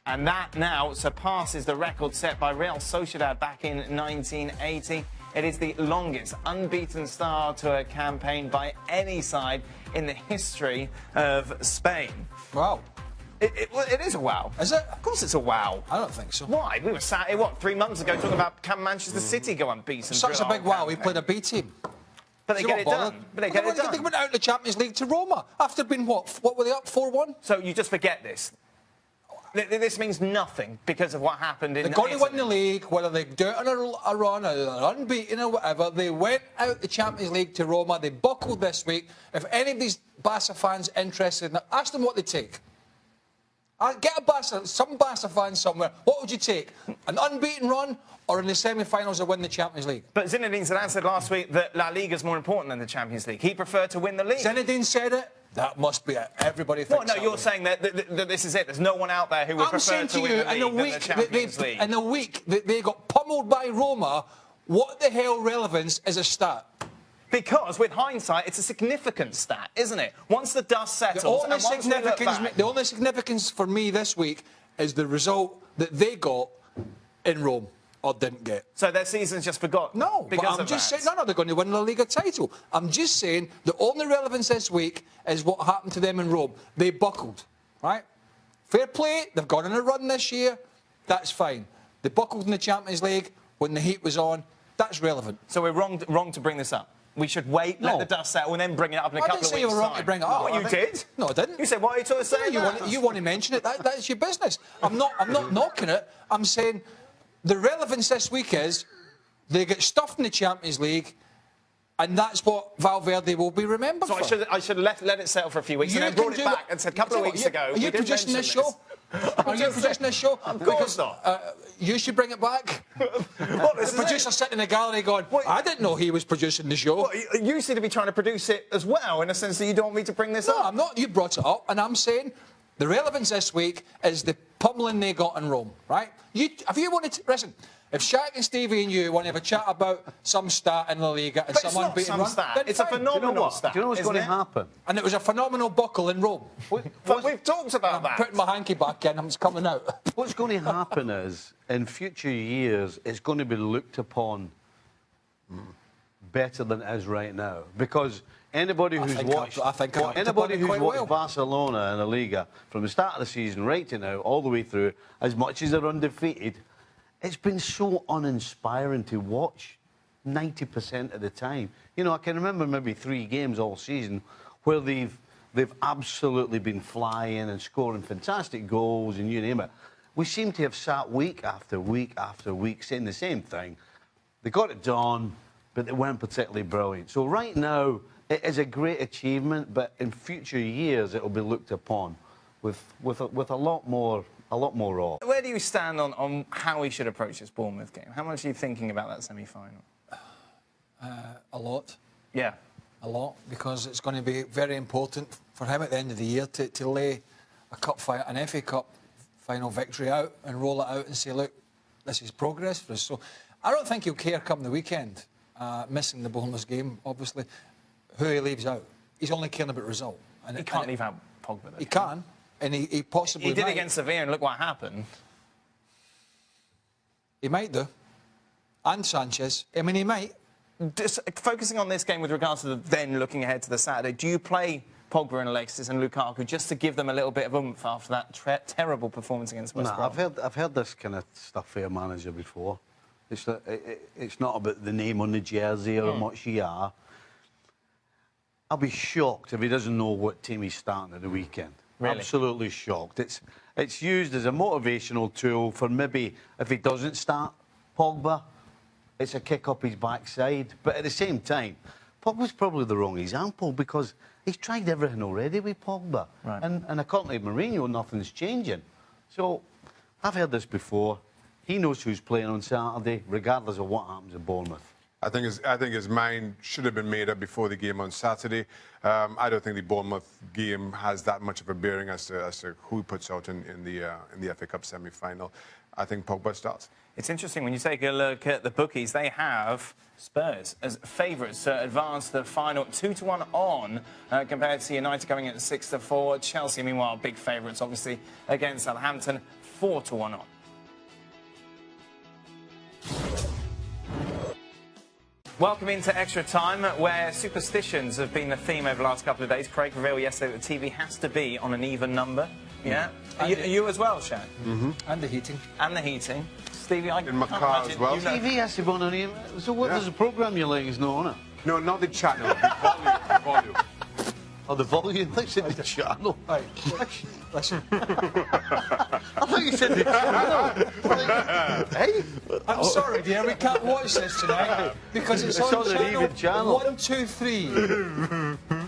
And that now surpasses the record set by Real Sociedad back in 1980. It is the longest unbeaten start to a campaign by any side in the history of Spain. Wow. It is a wow. Is it? Of course it's a wow. I don't think so. Why? We were sat here, 3 months ago talking about can Manchester City go unbeaten? Such a big wow. We played a B team. But they get it done. But they get it done. They went out in the Champions League to Roma after being what were they up 4-1? So you just forget this. This means nothing because of what happened in They're going to win the league, whether they do it on a run or they're unbeaten or whatever. They went out the Champions League to Roma. They buckled this week. If any of these Barca fans interested in it, ask them what they take. Get some Barca fans somewhere. What would you take? An unbeaten run or in the semi-finals to win the Champions League? But Zinedine Zidane said last week that La Liga is more important than the Champions League. He preferred to win the league. Zinedine said it. That must be it. Everybody thinks Well, no, you're saying that this is it. There's no one out there who would prefer to win the league than the Champions League. In a week that they got pummeled by Roma, what the hell relevance is a stat? Because, with hindsight, it's a significant stat, isn't it? Once the dust settles, the only significance for me this week is the result that they got in Rome, or didn't get. So their season's just forgotten? No, but I'm just saying, no, they're going to win the Liga title. I'm just saying the only relevance this week is what happened to them in Rome. They buckled, right? Fair play, they've gone on a run this year, that's fine. They buckled in the Champions League when the heat was on, that's relevant. So we're wrong to bring this up? We should wait, let the dust settle, and then bring it up in a couple of weeks' time. I didn't say you were wrong to bring it up. What you did? No, I didn't. You said, why are you trying to say that? You want to mention it, that's your business. I'm not knocking it. I'm saying the relevance this week is they get stuffed in the Champions League, and that's what Valverde will be remembered for. So I should let it settle for a few weeks, and then brought it back and said a couple of weeks ago, Are you producing this show? Are you producing this show? Of course not. You should bring it back. The producer sitting in the gallery going, I didn't know he was producing the show. You seem to be trying to produce it as well, in a sense that you don't want me to bring this up. No, I'm not. You brought it up, and I'm saying the relevance this week is the pummeling they got in Rome, right? If you wanted to, listen, if Shaq and Stevie and you want to have a chat about some stat in La Liga and some unbeaten run, it's a phenomenal stat. Do you know what's going to happen? And it was a phenomenal buckle in Rome. We've talked about that. I'm putting my hanky back in, it's coming out. What's going to happen is, in future years, it's going to be looked upon better than it is right now. Because anybody who's watched Barcelona in the Liga from the start of the season right to now, all the way through, as much as they're undefeated, it's been so uninspiring to watch 90% of the time. You know, I can remember maybe 3 games all season where they've absolutely been flying and scoring fantastic goals and you name it. We seem to have sat week after week after week saying the same thing. They got it done, but they weren't particularly brilliant. So right now, it is a great achievement, but in future years, it will be looked upon with a lot more awe. Where do you stand on how we should approach this Bournemouth game? How much are you thinking about that semi-final? A lot. Yeah. A lot, because it's going to be very important for him at the end of the year to lay an FA Cup final victory out and roll it out and say, look, this is progress for us. So I don't think he'll care come the weekend, missing the Bournemouth game, obviously, who he leaves out. He's only caring about result. He can't leave out Pogba, though. He can. And he possibly did against Sevilla, and look what happened. He might do. And Sanchez. I mean, he might. Just focusing on this game with regards to then looking ahead to the Saturday, do you play Pogba and Alexis and Lukaku just to give them a little bit of oomph after that terrible performance against West Brom? I've heard this kind of stuff for a manager before. It's not about the name on the jersey or how much you are. I'll be shocked if he doesn't know what team he's starting at the weekend. Really? Absolutely shocked. It's used as a motivational tool for maybe if he doesn't start Pogba, it's a kick up his backside. But at the same time, Pogba's probably the wrong example because he's tried everything already with Pogba. Right. And according to Mourinho, nothing's changing. So I've heard this before. He knows who's playing on Saturday, regardless of what happens at Bournemouth. I think his mind should have been made up before the game on Saturday. I don't think the Bournemouth game has that much of a bearing as to who puts out in the FA Cup semi-final. I think Pogba starts. It's interesting when you take a look at the bookies. They have Spurs as favourites to advance to the final, 2-1 on compared to United going at 6-4. Chelsea, meanwhile, big favourites, obviously, against Southampton. 4-1 on. Welcome into extra time, where superstitions have been the theme over the last couple of days. Craig revealed yesterday that the TV has to be on an even number. Yeah, you as well, Shaq. And the heating. And the heating. Stevie, I In my can't car imagine as well. you know- TV has to be on an even. So what does the programme you're letting us know on it? No, not the channel, the volume. Oh, the volume. I said the channel. Right, listen. I thought you said the channel. Hey? I'm sorry, dear, we can't watch this tonight because it's It's on on an even channel. 123.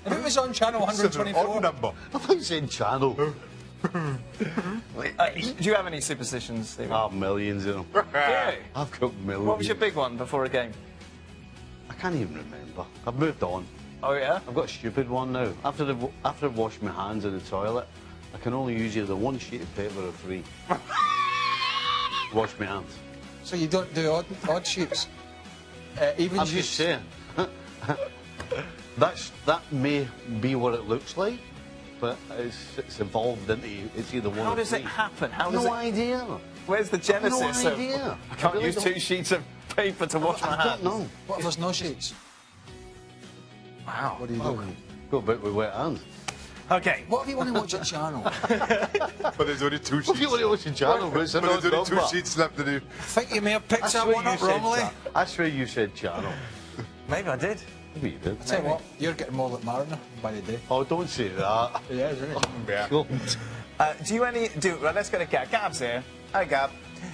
If it was on channel 124. Odd number. I thought you said channel. do you have any superstitions, Stevie? I have millions of them. Yeah. I've got millions. What was your big one before a game? I can't even remember. I've moved on. Oh, yeah? I've got a stupid one now. After I've washed my hands in the toilet, I can only use either one sheet of paper or three. Wash my hands. So you don't do odd sheets? Even I'm sheets? just saying. That may be what it looks like, but it's evolved into it's either one How or does three. it happen? How does No it... idea. Where's the genesis no of... idea. I can't really use don't. 2 sheets of paper to wash my I hands. don't know. What if there's no sheets? Wow. What do you do? Go about with wet hands. Okay. What if you want to watch a channel? But there's only 2 sheets. If you want to watch a channel, but it's an But odd there's only 2 number. sheets left to do. I think you may have picked I that swear one you up said wrongly. I swear you said channel. Maybe I did. Maybe you did. Tell you what, you're getting more like Mariner by the day. Oh, don't say that. Yeah, isn't it? Yeah. Go. Right, let's go to Gab. Gab's here. Hi, Gab.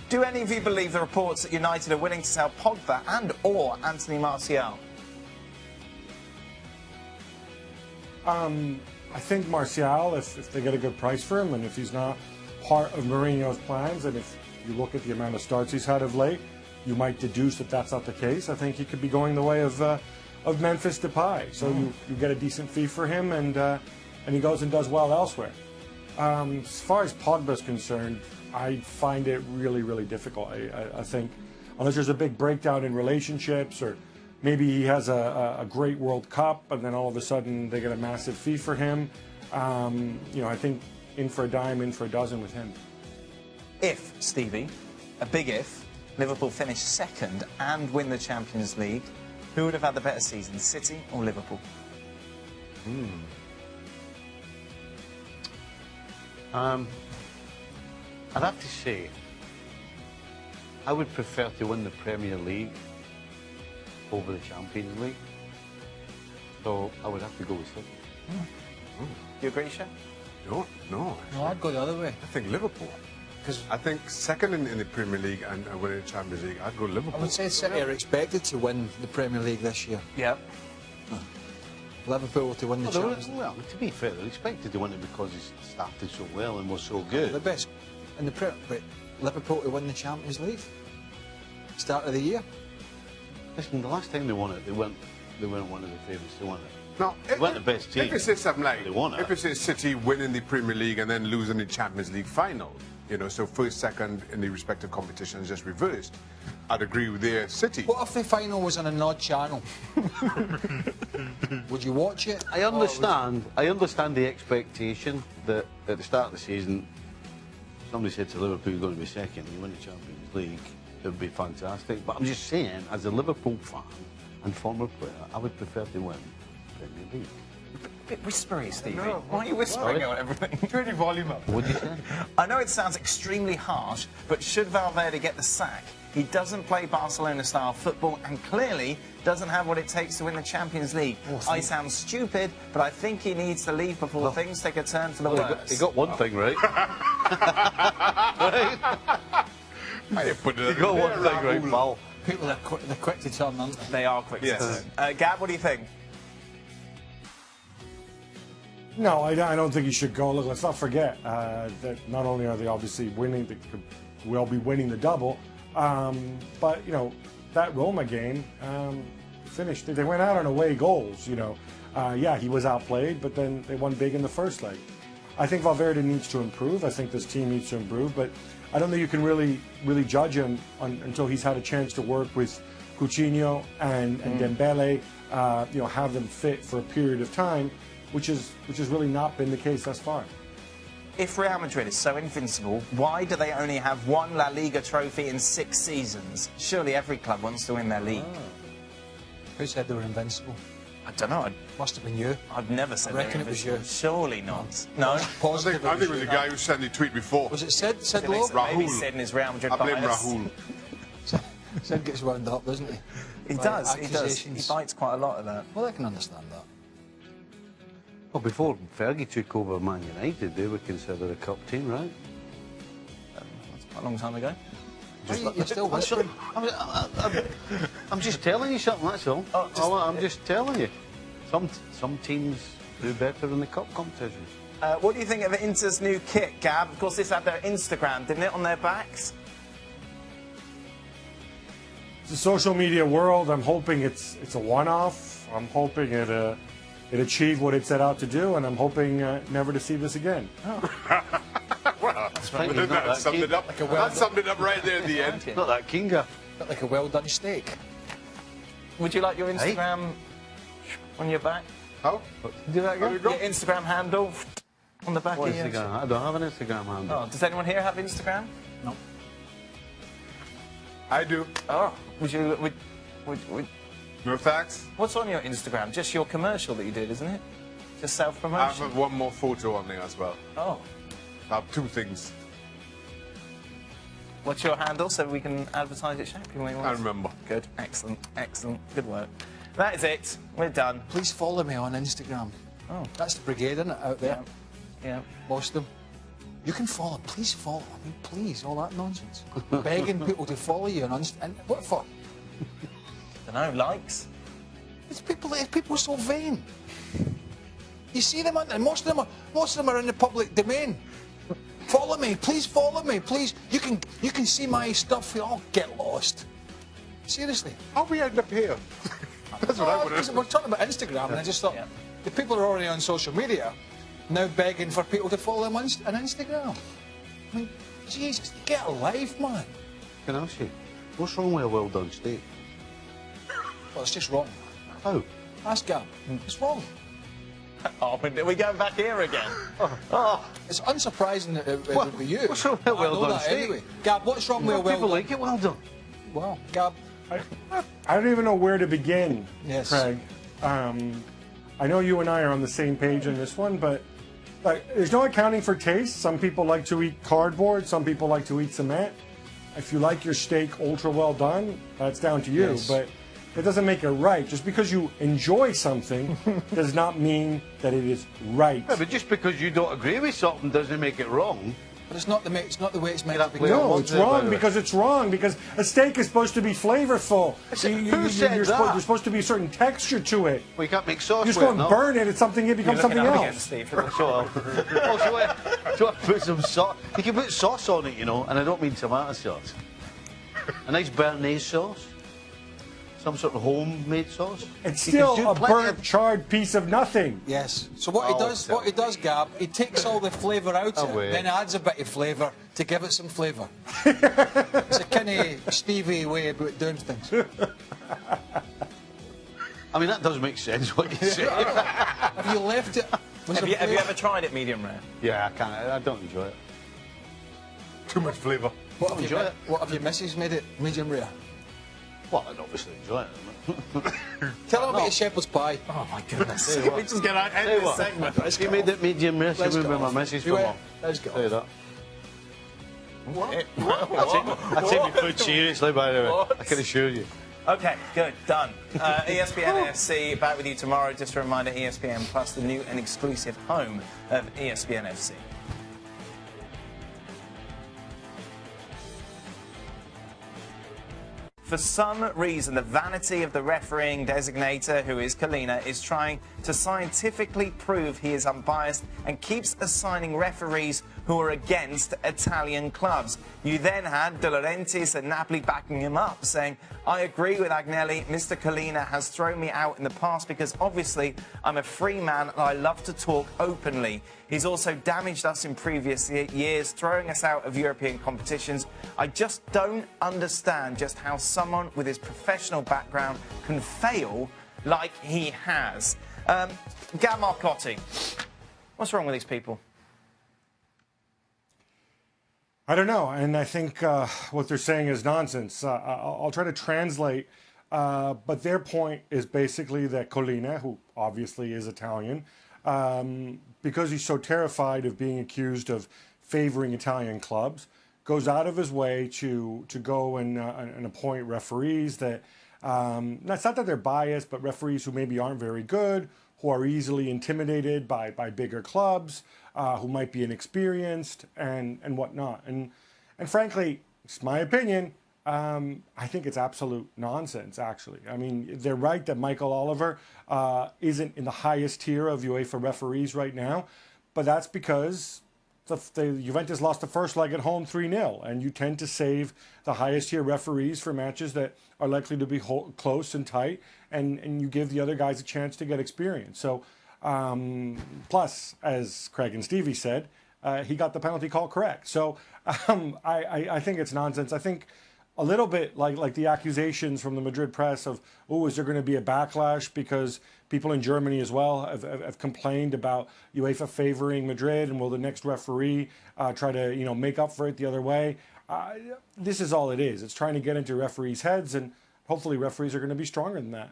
Do any of you believe the reports that United are willing to sell Pogba and or Anthony Martial? I think Martial, if they get a good price for him, and if he's not part of Mourinho's plans, and if you look at the amount of starts he's had of late, you might deduce that that's not the case. I think he could be going the way of Memphis Depay. So you get a decent fee for him, and he goes and does well elsewhere. As far as Pogba's concerned, I find it really, really difficult. I think unless there's a big breakdown in relationships, or maybe he has a great World Cup and then all of a sudden they get a massive fee for him. I think in for a dime, in for a dozen with him. If, Stevie, a big if, Liverpool finish second and win the Champions League, who would have had the better season, City or Liverpool? I'd have to say, I would prefer to win the Premier League over the Champions League. So I would have to go with City. You agree, Shaq? No. No, I'd go the other way. I think Liverpool. Because I think second in the Premier League and winning the Champions League, I'd go Liverpool. I would say City are expected to win the Premier League this year. Yep. Liverpool to win the Champions League. Well, to be fair, they're expected to win it because it's started so well and was so good. The best in the Premier, but Liverpool to win the Champions League. Start of the year. Listen, the last time they won it, they weren't one of the favourites to win it. No, They weren't the best team. If it says something like, They won it. if it says City winning the Premier League and then losing the Champions League final, so first, second in the respective competitions just reversed, I'd agree with their City. What if the final was on an odd channel? Would you watch it? I understand the expectation that at the start of the season, somebody said to Liverpool, you're going to be second, you win the Champions League, it would be fantastic. But I'm just saying, as a Liverpool fan and former player, I would prefer to win the Premier League. A bit whispery, Stevie. Why are you whispering on everything? Turn your volume up. What did you say? I know it sounds extremely harsh, but should Valverde get the sack, he doesn't play Barcelona-style football and clearly doesn't have what it takes to win the Champions League. I sound stupid, but I think he needs to leave before things take a turn for the worse. He got one thing right. I put it He got one thing right, pal. People are they're quick to turn, aren't they? They are quick Yes. to turn. Gab, what do you think? No, I don't think he should go. Look, let's not forget that not only are they obviously winning, they could well be winning the double, but that Roma game finished. They went out on away goals. Yeah, he was outplayed, but then they won big in the first leg. I think Valverde needs to improve. I think this team needs to improve, but I don't think you can really judge him until he's had a chance to work with Coutinho and Dembele. Have them fit for a period of time, which has really not been the case thus far. if Real Madrid is so invincible, why do they only have one La Liga trophy in 6 seasons? Surely every club wants to win their league. Who said they were invincible? I don't know. Must have been you. I've never said I reckon they were it was invincible. Surely not. No? I think it was the guy who sent the tweet before. Was it Sid? Sid Maybe Lowe? Rahul. Sid and his Real Madrid I blame bias. Rahul. Sid gets wound up, doesn't he? He By does. He accusations. bites quite a lot of that. Well, I can understand that. Well, before Fergie took over Man United, they were considered a cup team, right? That's quite a long time ago. You're still whispering. I'm just telling you something, that's all. I'm just telling you. Some teams do better in the cup competitions. What do you think of Inter's new kit, Gab? Of course, this had their Instagram, didn't it, on their backs? It's a social media world. I'm hoping it's a one-off. I'm hoping it achieved what it set out to do, and I'm hoping never to see this again. That summed it up. That summed it up right there at the end. Not that keen, guy. Got like a well-done steak. Would you like your Instagram on your back? How? Do that again? Your Instagram handle on the back What of your... Instagram? I don't have an Instagram handle. Oh, does anyone here have Instagram? No. I do. Oh, would you... No thanks. What's on your Instagram? Just your commercial that you did, isn't it? Just I self-promotion? have one more photo on there as well. Oh. I have 2 things. What's your handle so we can advertise it shamelessly? I remember. Good. Excellent. Excellent. Good work. That is it. We're done. Please follow me on Instagram. Oh. That's the brigade, isn't it, out there? Yeah. Most of them. You can follow. Please follow. I mean, please, all that nonsense. Begging people to follow you and what for? Don't know. Likes? It's people so vain. You see them, and most of them are in the public domain. Follow me, please follow me, please. You can see my stuff. Oh, get lost. Seriously. How we end up here? That's what I want to know. We're talking about Instagram, and I just thought the people are already on social media now begging for people to follow them on Instagram. I mean, Jesus, get a life, man. Can I ask you, what's wrong with a well-done steak? Well, it's just wrong. How? Ask Gab. It's wrong. Oh, are we going back here again? It's unsurprising that it would be you. What's wrong with a I know well-done that steak? anyway. Gab, what's wrong with a People well-done? like it well done. Well, Gab. I don't even know where to begin, Yes. Craig. I know you and I are on the same page on this one, but like, there's no accounting for taste. Some people like to eat cardboard. Some people like to eat cement. If you like your steak ultra well done, that's down to you. Yes. But it doesn't make it right. Just because you enjoy something does not mean that it is right. Yeah, but just because you don't agree with something doesn't make it wrong. But it's not the way it's meant to be. Well, No, what's it's it, by wrong the way? because it's wrong because a steak is supposed to be flavorful. Who said You're that? there's supposed to be a certain texture to it. Well, you can't make sauce You just with go it, and no? burn it, it becomes something else. So I put some sauce. You can put sauce on it, you know, and I don't mean tomato sauce. A nice béarnaise sauce. Some sort of homemade sauce. It's You can still do a plenty burnt, charred piece of nothing. Yes. So what he does, Gab, he takes all the flavour out of Away. it, then adds a bit of flavour to give it some flavour. It's a kind of Stevie way about doing things. I mean, that does make sense, what you say. Have you left it? Have you ever tried it medium rare? Yeah, I can't. I don't enjoy it. Too much flavour. What have, enjoy it. what have your missus made it medium rare? Well, I'd obviously enjoy it. Tell her about your shepherd's pie. Oh my goodness. Tell you what. We just get out Tell end you this what. segment. If you made it medium rare, she Let's would go be my off. missus You for wait. long. Let's go Tell you off. that. I take my food seriously, by the way. What? I can assure you. Okay, good, done. ESPN FC back with you tomorrow. Just a reminder, ESPN Plus, the new and exclusive home of ESPN FC. For some reason, the vanity of the refereeing designator, who is Kalina, is trying to scientifically prove he is unbiased and keeps assigning referees who are against Italian clubs. You then had De Laurentiis and Napoli backing him up, saying, I agree with Agnelli, Mr. Kalina has thrown me out in the past because obviously I'm a free man and I love to talk openly. He's also damaged us in previous years, throwing us out of European competitions. I just don't understand just how someone with his professional background can fail like he has. Gab Marcotti, what's wrong with these people? I don't know, and I think what they're saying is nonsense. I'll try to translate, but their point is basically that Collina, who obviously is Italian, because he's so terrified of being accused of favoring Italian clubs, goes out of his way to go and appoint referees that, it's not that they're biased, but referees who maybe aren't very good, who are easily intimidated by bigger clubs, who might be inexperienced and whatnot. And frankly, it's my opinion, I think it's absolute nonsense, actually. I mean, they're right that Michael Oliver isn't in the highest tier of UEFA referees right now, but that's because the Juventus lost the first leg at home 3-0, and you tend to save the highest tier referees for matches that are likely to be close and tight, and you give the other guys a chance to get experience. So, plus, as Craig and Stevie said, he got the penalty call correct. So I think it's nonsense. I think a little bit like the accusations from the Madrid press of, oh, is there going to be a backlash because people in Germany as well have complained about UEFA favoring Madrid, and will the next referee try to make up for it the other way? This is all it is. It's trying to get into referees' heads, and hopefully referees are going to be stronger than that.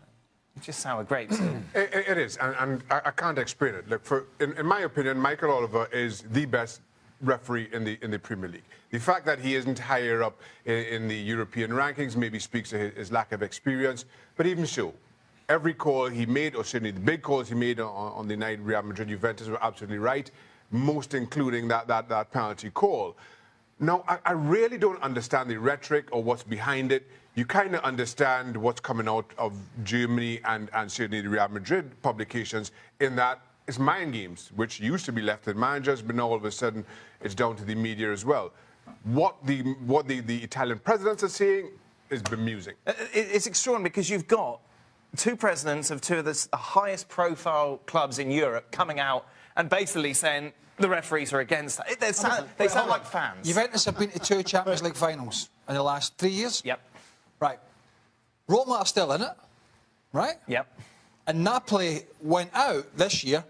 Just sour grapes. It is, and I can't explain it. Look, in my opinion, Michael Oliver is the best referee in the Premier League. The fact that he isn't higher up in the European rankings maybe speaks to his lack of experience, but even so, every call he made, or certainly the big calls he made on the night Real Madrid-Juventus were absolutely right, most including that penalty call. Now, I really don't understand the rhetoric or what's behind it. You kind of understand what's coming out of Germany and certainly the Real Madrid publications, in that it's mind games, which used to be left to managers, but now all of a sudden it's down to the media as well. What the Italian presidents are saying is bemusing. It's extraordinary because you've got two presidents of two of the highest profile clubs in Europe coming out and basically saying the referees are against that. They sound like fans. Juventus have been to 2 Champions League finals in the last 3 years. Yep. Right. Roma are still in it, right? Yep. And Napoli went out this year,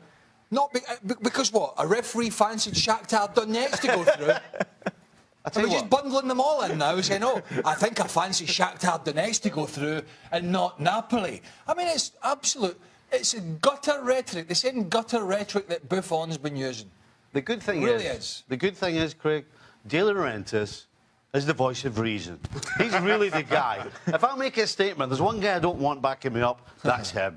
not because what? A referee fancied Shakhtar Donetsk to go through. We're just bundling them all in now, saying, oh, I think I fancy Shakhtar Donetsk to go through and not Napoli. I mean, it's absolute, it's gutter rhetoric, the same gutter rhetoric that Buffon's been using. The good thing really is. The good thing is, Craig, De Laurentiis is the voice of reason. He's really the guy. If I make a statement, there's one guy I don't want backing me up, that's him.